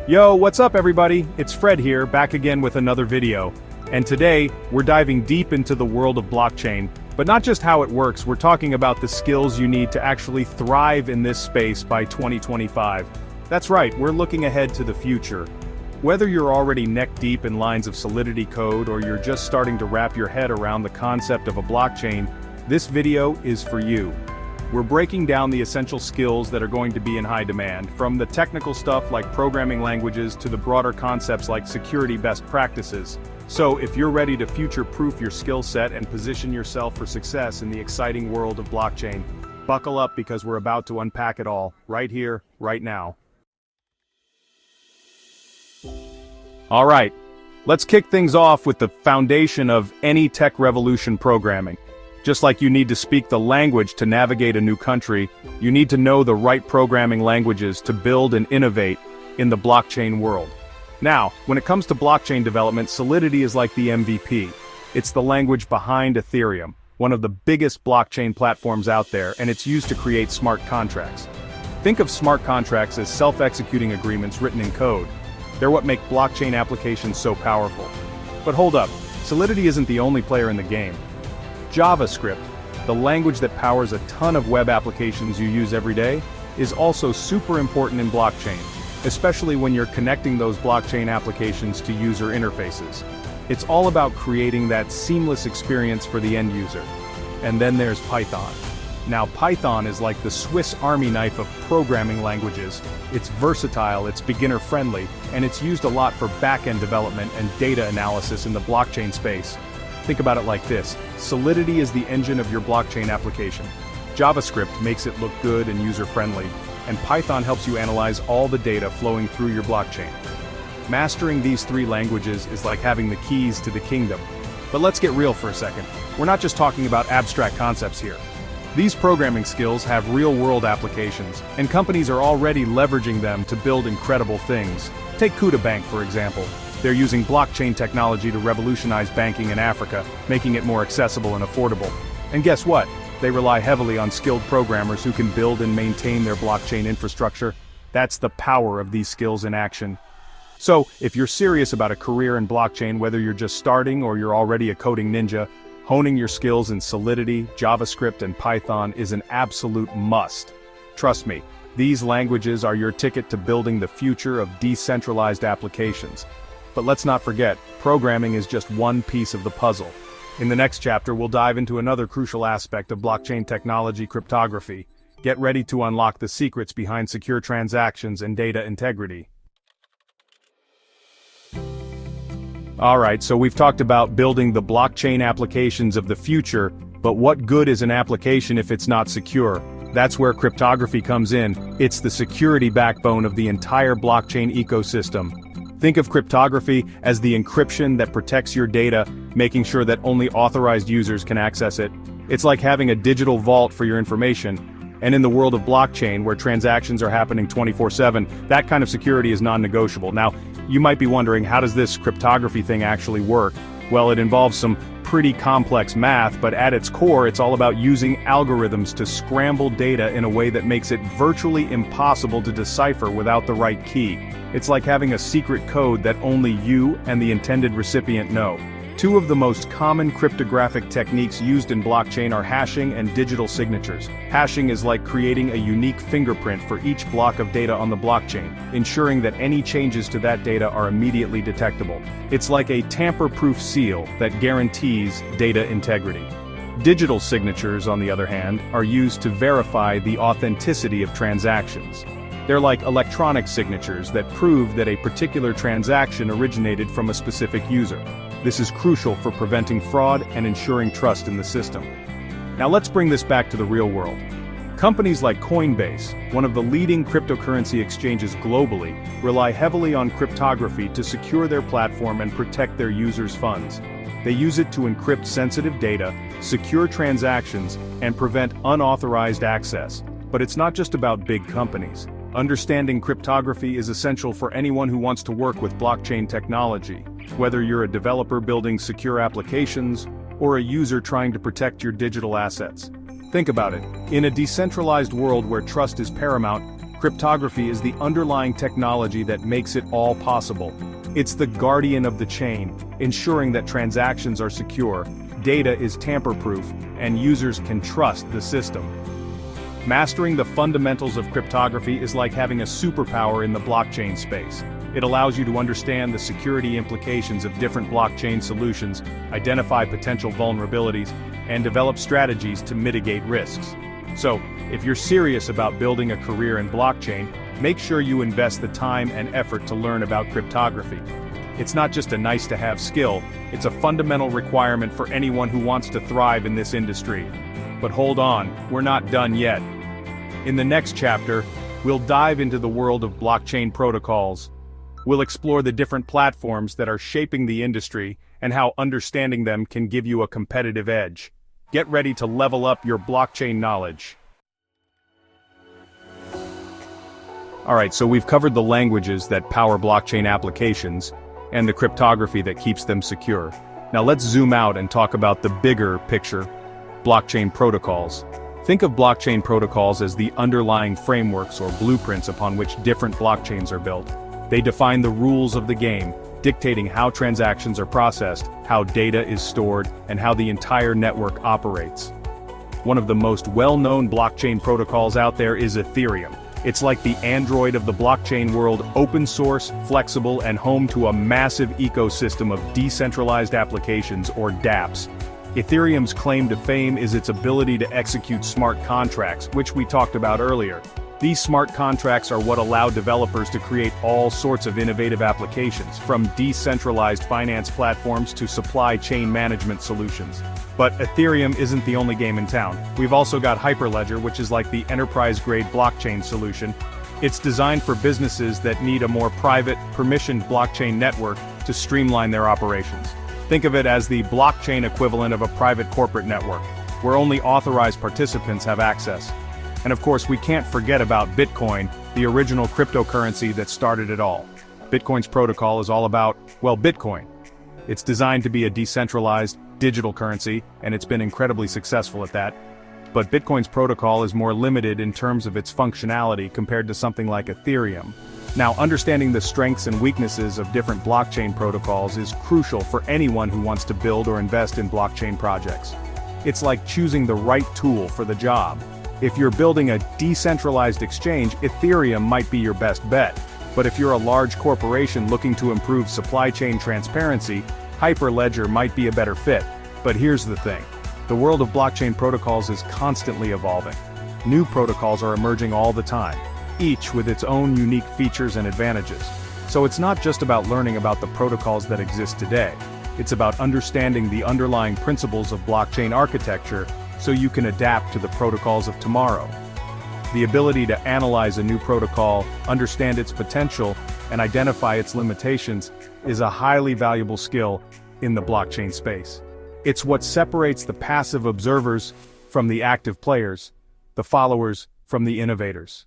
Yo, what's up everybody? It's Fred here, back again with another video. And today, we're diving deep into the world of blockchain, but not just how it works, we're talking about the skills you need to actually thrive in this space by 2025. That's right, we're looking ahead to the future. Whether you're already neck-deep in lines of Solidity code or you're just starting to wrap your head around the concept of a blockchain, this video is for you. We're breaking down the essential skills that are going to be in high demand, from the technical stuff like programming languages to the broader concepts like security best practices. So, if you're ready to future-proof your skill set and position yourself for success in the exciting world of blockchain, buckle up because we're about to unpack it all, right here, right now. Alright, let's kick things off with the foundation of any tech revolution programming. Just like you need to speak the language to navigate a new country, you need to know the right programming languages to build and innovate in the blockchain world. Now, when it comes to blockchain development, Solidity is like the MVP. It's the language behind Ethereum, one of the biggest blockchain platforms out there, and it's used to create smart contracts. Think of smart contracts as self-executing agreements written in code. They're what make blockchain applications so powerful. But hold up, Solidity isn't the only player in the game. JavaScript, the language that powers a ton of web applications you use every day, is also super important in blockchain, especially when you're connecting those blockchain applications to user interfaces. It's all about creating that seamless experience for the end user. And then there's Python. Now Python is like the Swiss Army knife of programming languages. It's versatile, it's beginner-friendly, and it's used a lot for back-end development and data analysis in the blockchain space. Think about it like this: Solidity is the engine of your blockchain application. JavaScript makes it look good and user-friendly, and Python helps you analyze all the data flowing through your blockchain. Mastering these three languages is like having the keys to the kingdom. But let's get real for a second. We're not just talking about abstract concepts here. These programming skills have real-world applications, and companies are already leveraging them to build incredible things. Take Kuda Bank, for example. They're using blockchain technology to revolutionize banking in Africa, making it more accessible and affordable. And guess what? They rely heavily on skilled programmers who can build and maintain their blockchain infrastructure. That's the power of these skills in action. So, if you're serious about a career in blockchain, whether you're just starting or you're already a coding ninja, honing your skills in Solidity, JavaScript, and Python is an absolute must. Trust me, these languages are your ticket to building the future of decentralized applications. But let's not forget, programming is just one piece of the puzzle. In the next chapter, we'll dive into another crucial aspect of blockchain technology: cryptography. Get ready to unlock the secrets behind secure transactions and data integrity. Alright, so we've talked about building the blockchain applications of the future, but what good is an application if it's not secure? That's where cryptography comes in. It's the security backbone of the entire blockchain ecosystem. Think of cryptography as the encryption that protects your data, making sure that only authorized users can access it. It's like having a digital vault for your information. And in the world of blockchain, where transactions are happening 24/7, that kind of security is non-negotiable. Now, you might be wondering, how does this cryptography thing actually work? Well, it involves some pretty complex math, but at its core, it's all about using algorithms to scramble data in a way that makes it virtually impossible to decipher without the right key. It's like having a secret code that only you and the intended recipient know. Two of the most common cryptographic techniques used in blockchain are hashing and digital signatures. Hashing is like creating a unique fingerprint for each block of data on the blockchain, ensuring that any changes to that data are immediately detectable. It's like a tamper-proof seal that guarantees data integrity. Digital signatures, on the other hand, are used to verify the authenticity of transactions. They're like electronic signatures that prove that a particular transaction originated from a specific user. This is crucial for preventing fraud and ensuring trust in the system. Now let's bring this back to the real world. Companies like Coinbase, one of the leading cryptocurrency exchanges globally, rely heavily on cryptography to secure their platform and protect their users' funds. They use it to encrypt sensitive data, secure transactions, and prevent unauthorized access. But it's not just about big companies. Understanding cryptography is essential for anyone who wants to work with blockchain technology, whether you're a developer building secure applications or a user trying to protect your digital assets. Think about it. In a decentralized world where trust is paramount, Cryptography is the underlying technology that makes it all possible. It's the guardian of the chain, ensuring that transactions are secure, data is tamper-proof, and users can trust the system. Mastering the fundamentals of cryptography is like having a superpower in the blockchain space. It allows you to understand the security implications of different blockchain solutions, identify potential vulnerabilities, and develop strategies to mitigate risks. So, if you're serious about building a career in blockchain, make sure you invest the time and effort to learn about cryptography. It's not just a nice-to-have skill, it's a fundamental requirement for anyone who wants to thrive in this industry. But hold on, we're not done yet. In the next chapter, we'll dive into the world of blockchain protocols. We'll explore the different platforms that are shaping the industry and how understanding them can give you a competitive edge. Get ready to level up your blockchain knowledge. Alright, so we've covered the languages that power blockchain applications and the cryptography that keeps them secure. Now let's zoom out and talk about the bigger picture, blockchain protocols. Think of blockchain protocols as the underlying frameworks or blueprints upon which different blockchains are built. They define the rules of the game, dictating how transactions are processed, how data is stored, and how the entire network operates. One of the most well-known blockchain protocols out there is Ethereum. It's like the Android of the blockchain world, open source, flexible, and home to a massive ecosystem of decentralized applications, or dApps. Ethereum's claim to fame is its ability to execute smart contracts, which we talked about earlier. These smart contracts are what allow developers to create all sorts of innovative applications, from decentralized finance platforms to supply chain management solutions. But Ethereum isn't the only game in town. We've also got Hyperledger, which is like the enterprise-grade blockchain solution. It's designed for businesses that need a more private, permissioned blockchain network to streamline their operations. Think of it as the blockchain equivalent of a private corporate network, where only authorized participants have access. And of course, we can't forget about Bitcoin, the original cryptocurrency that started it all. Bitcoin's protocol is all about, well, Bitcoin. It's designed to be a decentralized, digital currency, and it's been incredibly successful at that. But Bitcoin's protocol is more limited in terms of its functionality compared to something like Ethereum. Now, understanding the strengths and weaknesses of different blockchain protocols is crucial for anyone who wants to build or invest in blockchain projects. It's like choosing the right tool for the job. If you're building a decentralized exchange, Ethereum might be your best bet. But if you're a large corporation looking to improve supply chain transparency, Hyperledger might be a better fit. But here's the thing. The world of blockchain protocols is constantly evolving. New protocols are emerging all the time, each with its own unique features and advantages. So it's not just about learning about the protocols that exist today. It's about understanding the underlying principles of blockchain architecture so you can adapt to the protocols of tomorrow. The ability to analyze a new protocol, understand its potential, and identify its limitations is a highly valuable skill in the blockchain space. It's what separates the passive observers from the active players, the followers from the innovators.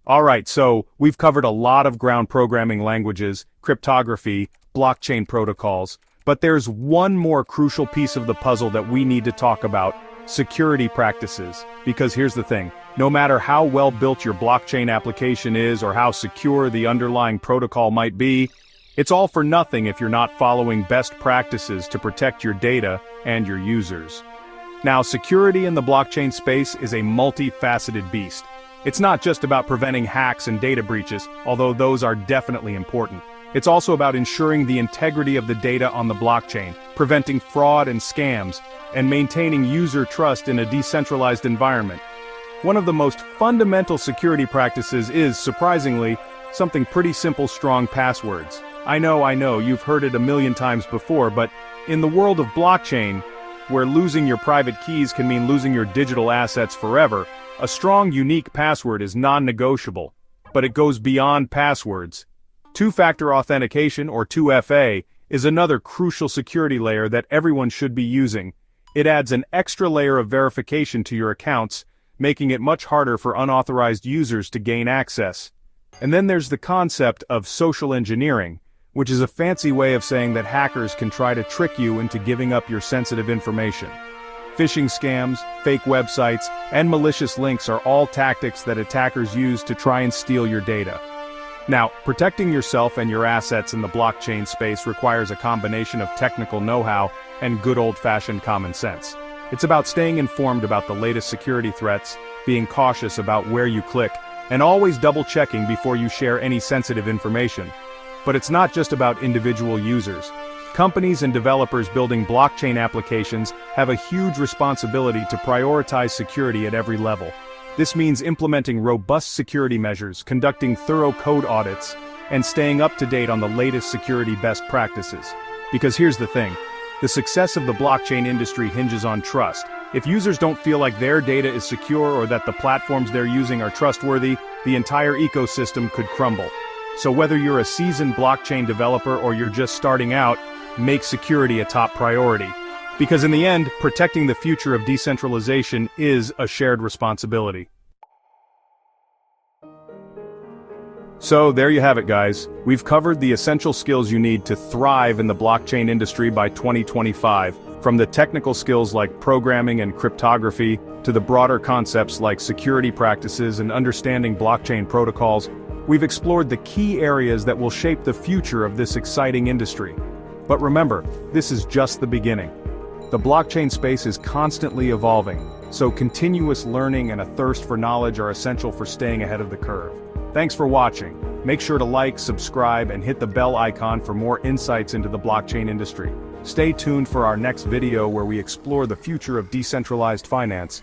Alright, so we've covered a lot of ground programming languages, cryptography, blockchain protocols, but there's one more crucial piece of the puzzle that we need to talk about: security practices. Because here's the thing, no matter how well built your blockchain application is or how secure the underlying protocol might be, it's all for nothing if you're not following best practices to protect your data and your users. Now, security in the blockchain space is a multifaceted beast. It's not just about preventing hacks and data breaches, although those are definitely important. It's also about ensuring the integrity of the data on the blockchain, preventing fraud and scams, and maintaining user trust in a decentralized environment. One of the most fundamental security practices is, surprisingly, something pretty simple: strong passwords. I know, you've heard it a million times before, but in the world of blockchain, where losing your private keys can mean losing your digital assets forever, a strong, unique password is non-negotiable. But it goes beyond passwords. Two-factor authentication, or 2FA, is another crucial security layer that everyone should be using. It adds an extra layer of verification to your accounts, making it much harder for unauthorized users to gain access. And then there's the concept of social engineering, which is a fancy way of saying that hackers can try to trick you into giving up your sensitive information. Phishing scams, fake websites, and malicious links are all tactics that attackers use to try and steal your data. Now, protecting yourself and your assets in the blockchain space requires a combination of technical know-how and good old-fashioned common sense. It's about staying informed about the latest security threats, being cautious about where you click, and always double-checking before you share any sensitive information. But it's not just about individual users. Companies and developers building blockchain applications have a huge responsibility to prioritize security at every level. This means implementing robust security measures, conducting thorough code audits, and staying up to date on the latest security best practices. Because here's the thing, the success of the blockchain industry hinges on trust. If users don't feel like their data is secure or that the platforms they're using are trustworthy, the entire ecosystem could crumble. So whether you're a seasoned blockchain developer or you're just starting out, make security a top priority. Because in the end, protecting the future of decentralization is a shared responsibility. So there you have it, guys. We've covered the essential skills you need to thrive in the blockchain industry by 2025, from the technical skills like programming and cryptography, to the broader concepts like security practices and understanding blockchain protocols. We've explored the key areas that will shape the future of this exciting industry. But remember, this is just the beginning. The blockchain space is constantly evolving, so continuous learning and a thirst for knowledge are essential for staying ahead of the curve. Thanks for watching. Make sure to like, subscribe, and hit the bell icon for more insights into the blockchain industry. Stay tuned for our next video where we explore the future of decentralized finance